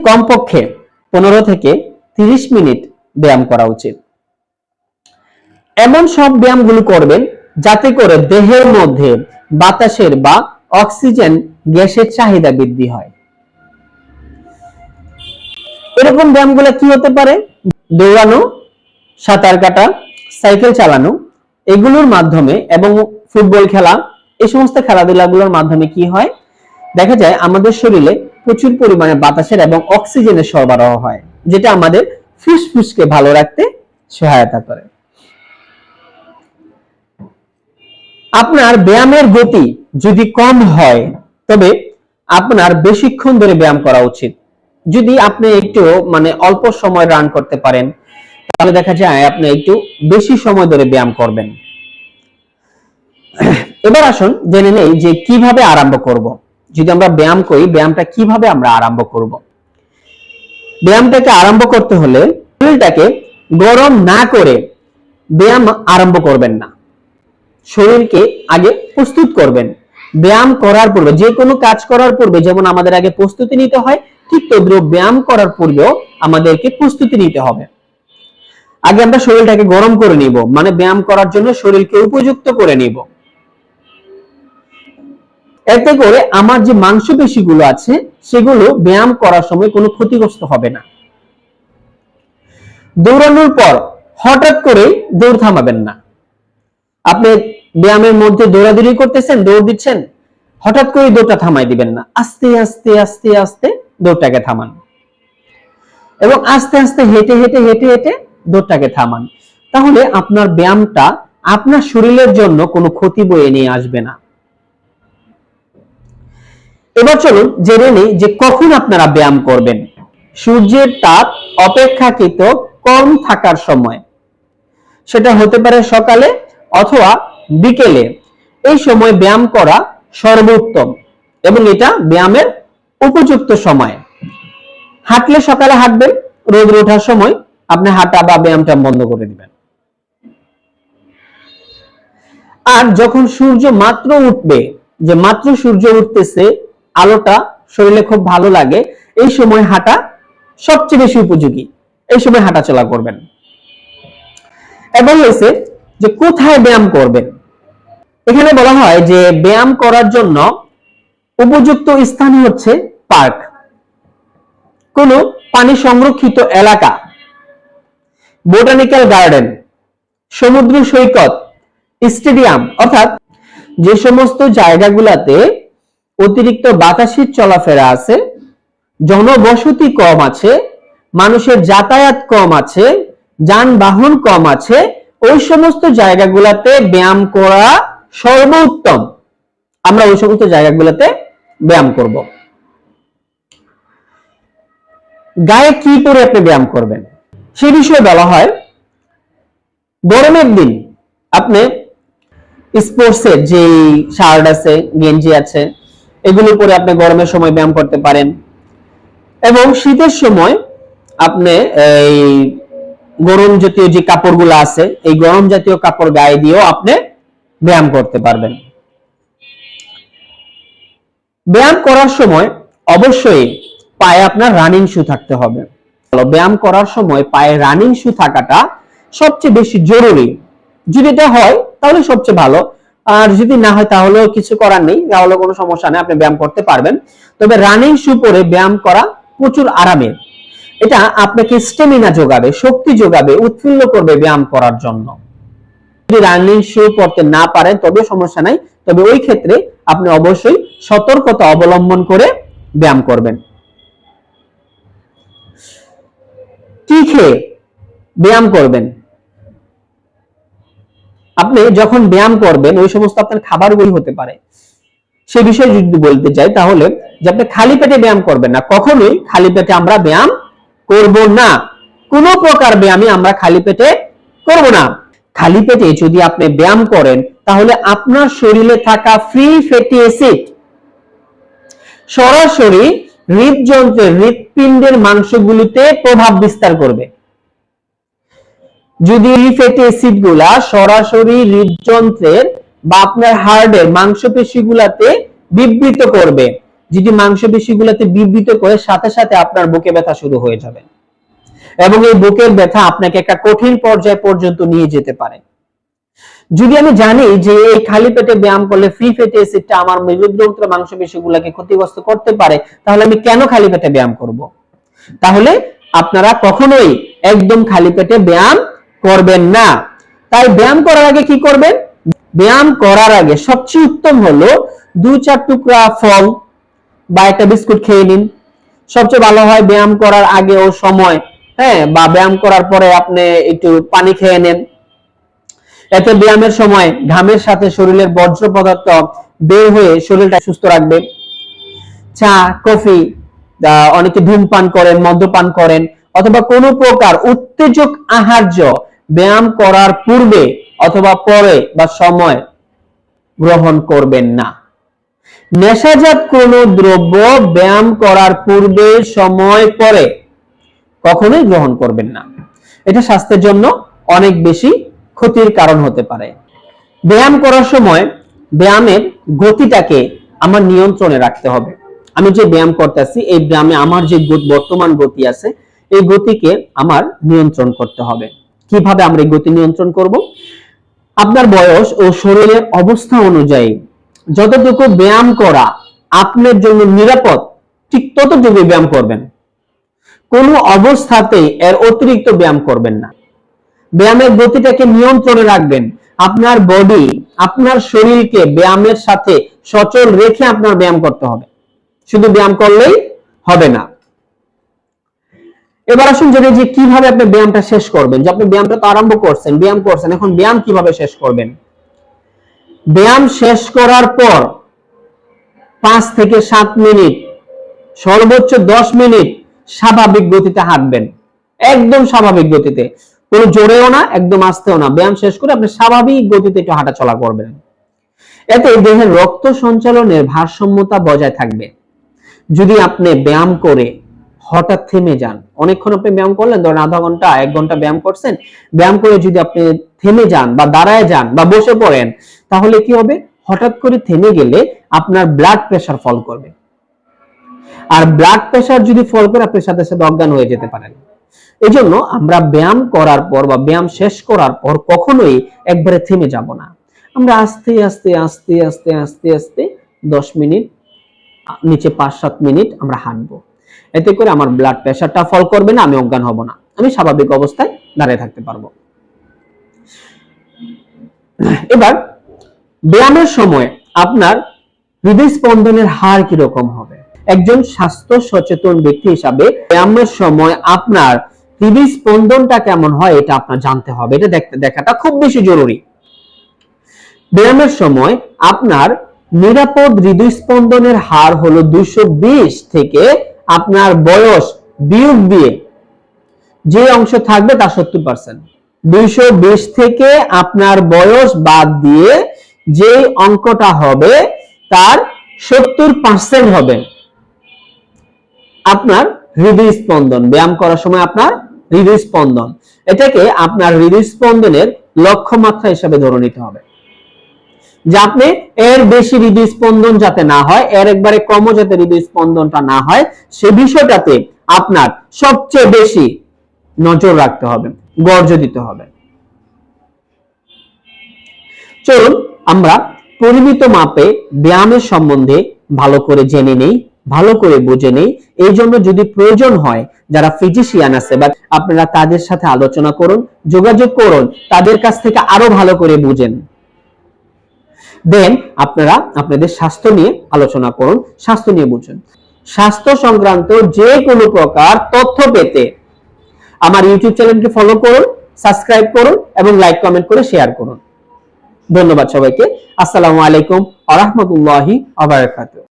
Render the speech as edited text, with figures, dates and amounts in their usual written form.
কমপক্ষে 15 থেকে 30 মিনিট ব্যায়াম করা উচিত। এমন সব ব্যায়ামগুলো করবেন যাতে করে দেহের মধ্যে বাতাসের বা অক্সিজেন গ্যাসের চাহিদা বৃদ্ধি হয়। এরকম ব্যায়ামগুলো কি হতে পারে? দৌড়ানো, সাঁতার কাটা, সাইকেল চালানো, এগুলোর মাধ্যমে এবং ফুটবল খেলা, এই সমস্ত খেলাধুলাগুলোর মাধ্যমে কি হয়, দেখা যায় আমাদের শরীরে প্রচুর পরিমাণে বাতাসের এবং অক্সিজেনের সরবরাহ হয়, যেটা আমাদের ফুসফুসকে ভালো রাখতে সহায়তা করে। আপনার ব্যায়ামের গতি যদি কম হয় তবে আপনার বেশিক্ষণ ধরে ব্যায়াম করা উচিত। যদি আপনি একটু অল্প সময় রান করতে পারেন তাহলে দেখা যায় আপনি একটু বেশি সময় ধরে ব্যায়াম করবেন। এবার আসুন জেনে নেই যে কিভাবে আরম্ভ করব। যদি আমরা ব্যায়াম করি, ব্যায়ামটা কিভাবে আমরা আরম্ভ করব। ব্যায়ামটাকে আরম্ভ করতে হলে শরীরটাকে গরম না করে ব্যায়াম আরম্ভ করবেন না। শরীরকে আগে প্রস্তুত করবেন। ব্যায়াম করার পূর্বে, যে কোনো কাজ করার পূর্বে যেমন আমাদের আগে প্রস্তুতি নিতে হয়, ঠিক তদ্রুপ ব্যায়াম করার পূর্বেও আমাদেরকে প্রস্তুতি নিতে হবে। আগে আমরা শরীরটাকে গরম করে নিব, ব্যায়াম করার জন্য শরীরকে উপযুক্ত করে নিব। এতে করে আমার যে মাংসপেশিগুলো আছে সেগুলো ব্যায়াম করার সময় কোনো ক্ষতিগ্রস্ত হবে না। দৌড়ানোর পর হঠাৎ করে দৌড় থামাবেন না। আপনি ব্যায়ামের মধ্যে দৌড়াদৌড়ি করতেছেন, দৌড় দিচ্ছেন, হঠাৎ করে দৌড়টা থামাই দিবেন না। আস্তে আস্তে আস্তে আস্তে দৌড়টাকে থামান এবং আস্তে আস্তে হেঁটে হেঁটে হেঁটে হেঁটে দৌড়টাকে থামান। তাহলে আপনার ব্যায়ামটা আপনার শরীরের জন্য কোনো ক্ষতি বয়ে নিয়ে আসবে না। এবার চলুন জেনে নিই যে কখন আপনারা ব্যায়াম করবেন। সূর্যের তাপ অপেক্ষাকৃত কম থাকার সময়, সেটা হতে পারে সকালে অথবা বিকেলে। এই সময় ব্যায়াম করা সর্বোত্তম এবং এটা ব্যায়ামের উপযুক্ত সময়। হাঁটলে সকালে হাঁটবেন, রোদ ওঠার সময় আপনি হাঁটা বা ব্যায়ামটা বন্ধ করে দিবেন। আর যখন সূর্য মাত্র উঠবে, যে মাত্র সূর্য উঠতেছে, আলোটা শরীরে খুব ভালো লাগে, এই সময় হাঁটা সবচেয়ে বেশি উপযোগী। এই সময় হাঁটা চলা করবেন। এবং হয়েছে যে কোথায় ব্যায়াম করবেন। এখানে বলা হয় যে ব্যায়াম করার জন্য উপযুক্ত স্থান হচ্ছে পার্ক, কোন পানি সংরক্ষিত এলাকা, বোটানিক্যাল গার্ডেন, সমুদ্র সৈকত, স্টেডিয়াম, অর্থাৎ যে সমস্ত জায়গাগুলোতে অতিরিক্ত বাতাসের চলাফেরা আছে, জনবসতি কম আছে, মানুষের যাতায়াত কম আছে, যানবাহন কম আছে, ওই সমস্ত জায়গাগুলোতে ব্যায়াম করা সর্বোত্তম। আমরা ওই সমস্ত জায়গাগুলোতে ব্যায়াম করব। গায়ে কি পরে আপনি ব্যায়াম করবেন সে বিষয়ে বলা হয়, গরমের দিন আপনি স্পোর্টসের যে শার্ট আছে, গেঞ্জি আছে, এগুলো পরে আপনি গরমের সময় ব্যায়াম করতে পারেন। এবং শীতের সময় আপনি এই গরম জাতীয় যে কাপড়গুলো আছে, এই গরম জাতীয় কাপড় গায়ে দিয়েও আপনি ব্যায়াম করতে পারবেন। ব্যায়াম করার সময় অবশ্যই পায়ে আপনার রানিং শু থাকতে হবে। ব্যায়াম করার সময় পায়ে রানিং শু থাকাটা সবচেয়ে বেশি জরুরি। যদি এটা হয় তাহলে সবচেয়ে ভালো, আর যদি না হয় তাহলেও কিছু করার নেই, তাহলে কোনো সমস্যা নেই, আপনি ব্যায়াম করতে পারবেন। তবে রানিং শু পরে ব্যায়াম করা প্রচুর আরামের। এটা আপনাকে স্ট্যামিনা যোগাবে, শক্তি যোগাবে, উৎফুল্ল করবে ব্যায়াম করার জন্য। যদি রানিং শু পরতে না পারেন তবে সমস্যা নাই, তবে ওই ক্ষেত্রে আপনি অবশ্যই সতর্কতা অবলম্বন করে ব্যায়াম করবেন। কি খেয়ে ব্যায়াম করবেন? আপনি যখন ব্যায়াম করবেন ওই সমস্ত আপনার খাবারগুলি হতে পারে, সে বিষয়ে যদি বলতে চাই তাহলে যে আপনি খালি পেটে ব্যায়াম করবেন না। কখনোই খালি পেটে আমরা ব্যায়াম করব না। কোন প্রকার ব্যায়ামই আমরা খালি পেটে করব না। খালি পেটে যদি আপনি ব্যায়াম করেন তাহলে আপনার শরীরে থাকা ফ্রি ফ্যাটি অ্যাসিড সরাসরি হৃদযন্ত্রের, হৃৎপিণ্ডের মাংসগুলিতে প্রভাব বিস্তার করবে। যদি এই ফ্যাটি অ্যাসিড গুলা সরাসরি হৃদযন্ত্রের বা আপনার হার্টের মাংসপেশিগুলাতে বিবৃত করবে, যেটি মাংসপেশিগুলোতে বিবৃত করে সাথে সাথে আপনার বুকে ব্যথা শুরু হয়ে যাবে এবং এই বুকের ব্যথা আপনাকে একটা কঠিন পর্যায় পর্যন্ত নিয়ে যেতে পারে। যদি আমি জানি যে এই খালি পেটে ব্যায়াম করলে ফ্রি ফ্যাটি অ্যাসিডটা আমার মেরুদণ্ডের মাংসপেশিগুলোকে ক্ষতিগ্রস্ত করতে পারে, তাহলে আমি কেন খালি পেটে ব্যায়াম করব? তাহলে আপনারা কখনোই একদম খালি পেটে ব্যায়াম করবেন না। তাই ব্যায়াম করার আগে কি করবেন? ব্যায়াম করার আগে সবচেয়ে উত্তম হলো 2-4 টুকরা ফল বা একটা বিস্কুট খেয়ে নিন। সবচেয়ে ভালো হয় ব্যায়াম করার আগে ও সময়, বা ব্যায়াম করার পরে আপনি একটু পানি খেয়ে নেন। এতে ব্যায়ামের সময় ঘামের সাথে শরীরের বর্জ্য পদার্থ বের হয়ে শরীরটা সুস্থ রাখবে। চা, কফি, অনেকে ধূমপান করেন, মদ্যপান করেন অথবা কোনো প্রকার উত্তেজক আহার্য ব্যায়াম করার পূর্বে অথবা পরে বা সময় গ্রহণ করবেন না। নেশাজাত কোনো দ্রব্য ব্যায়াম করার পূর্বে, সময়, পরে কখনোই গ্রহণ করবেন না। এটা স্বাস্থ্যের জন্য অনেক বেশি ক্ষতির কারণ হতে পারে। ব্যায়াম করার সময় ব্যায়ামের গতিটাকে আমার নিয়ন্ত্রণে রাখতে হবে। আমি যে ব্যায়াম করতেছি এই ব্যায়ামে আমার যে বর্তমান গতি আছে এই গতিকে আমার নিয়ন্ত্রণ করতে হবে। কিভাবে আমরা এই গতি নিয়ন্ত্রণ করব? আপনার বয়স ও শরীরের অবস্থা অনুযায়ী যতটুকু ব্যায়াম করা আপনার জন্য নিরাপদ ঠিক ততটুকু ব্যায়াম করবেন। কোনো অবস্থাতেই এর অতিরিক্ত ব্যায়াম করবেন না। ব্যায়ামের গতিটাকে নিয়ন্ত্রণে রাখবেন। আপনার বডি, আপনার শরীরকে ব্যায়ামের সাথে সচল রেখে আপনার ব্যায়াম করতে হবে। শুধু ব্যায়াম করলেই হবে না। এবার আসুন জেনে যে কিভাবে আপনি ব্যায়ামটা শেষ করবেন। যে আপনি ব্যায়ামটা তো আরম্ভ করছেন, ব্যায়াম করছেন, এখন ব্যায়াম কিভাবে শেষ করবেন? ব্যায়াম শেষ করার পর 5 থেকে 7 মিনিট, সর্বোচ্চ 10 মিনিট স্বাভাবিক গতিতে হাঁটবেন। একদম স্বাভাবিক গতিতে, কোনো জোরেও না, একদম আস্তেও না। ব্যায়াম শেষ করে আপনি স্বাভাবিক গতিতে একটু হাঁটা চলা করবেন। এতে দেহের রক্ত সঞ্চালনের ভারসাম্যতা বজায় থাকবে। যদি আপনি ব্যায়াম করে হঠাৎ থেমে যান, অনেকক্ষণ আপনি ব্যায়াম করলেন, ধরেন আধা ঘন্টা 1 ঘন্টা ব্যায়াম করছেন, ব্যায়াম করে যদি আপনি থেমে যান বা দাঁড়ায় যান বা বসে পড়েন, তাহলে কি হবে? হঠাৎ করে থেমে গেলে আপনার ব্লাড প্রেশার ফল করবে। আর ব্লাড প্রেশার যদি ফল করে আপনি সাথে সাথে অজ্ঞান হয়ে যেতে পারেন। এই জন্য আমরা ব্যায়াম করার পর বা ব্যায়াম শেষ করার পর কখনোই একবারে থেমে যাব না। আমরা আস্তে আস্তে আস্তে আস্তে আস্তে আস্তে 10 মিনিট, নিচে 5-7 মিনিট আমরা হাঁটবো। এতে করে আমার ব্লাড প্রেশারটা ফল করবে না, আমি অজ্ঞান হব না, আমি স্বাভাবিক অবস্থায় দাঁড়িয়ে থাকতে পারবো। এবার ব্যায়ামের সময় আপনার হৃদয় স্পন্দনের হার কিরকম হবে? একজন স্বাস্থ্য সচেতন ব্যক্তি হিসাবে ব্যায়ামের সময় আপনার হৃদয় স্পন্দনটা কেমন হয় এটা আপনার জানতে হবে। এটা দেখাটা খুব বেশি জরুরি। ব্যায়ামের সময় আপনার নিরাপদ হৃদয় স্পন্দনের হার হলো 220 থেকে আপনার বয়স বিয়োগ দিয়ে যে অংশ থাকবে তার 70%। 220 থেকে আপনার বয়স বাদ দিয়ে যে অঙ্কটা হবে তার 70% হবে আপনার হৃদয় স্পন্দন। ব্যায়াম করার সময় আপনার হৃদয় স্পন্দন, এটাকে আপনার হৃদয় স্পন্দনের লক্ষ্যমাত্রা হিসেবে ধরে নিতে হবে। যে আপনি এর বেশি হৃদয় স্পন্দন যাতে না হয়, এর একবারে কমও যাতে হৃদয় স্পন্দনটা না হয়, সে বিষয়টাতে আপনার সবচেয়ে বেশি নজর রাখতে হবে, গর্জ দিতে হবে। চলুন আমরা পরিমিত মাপে ব্যায়ামের সম্বন্ধে ভালো করে জেনে নেই, ভালো করে বুঝে নেই। এই জন্য যদি প্রয়োজন হয় যারা ফিজিশিয়ান আছে বা আপনারা তাদের সাথে আলোচনা করুন, যোগাযোগ করুন, তাদের কাছ থেকে আরো ভালো করে বুঝেন। দেন আপনারা আপনাদের স্বাস্থ্য নিয়ে আলোচনা করুন, স্বাস্থ্য নিয়ে বুঝুন। স্বাস্থ্য সংক্রান্ত যে কোনো প্রকার তথ্য পেতে আমার ইউটিউব চ্যানেলকে ফলো করুন, সাবস্ক্রাইব করুন এবং লাইক কমেন্ট করে শেয়ার করুন। ধন্যবাদ সবাইকে। আসসালামু আলাইকুম ওয়া রাহমাতুল্লাহি ওয়া বারাকাতুহু।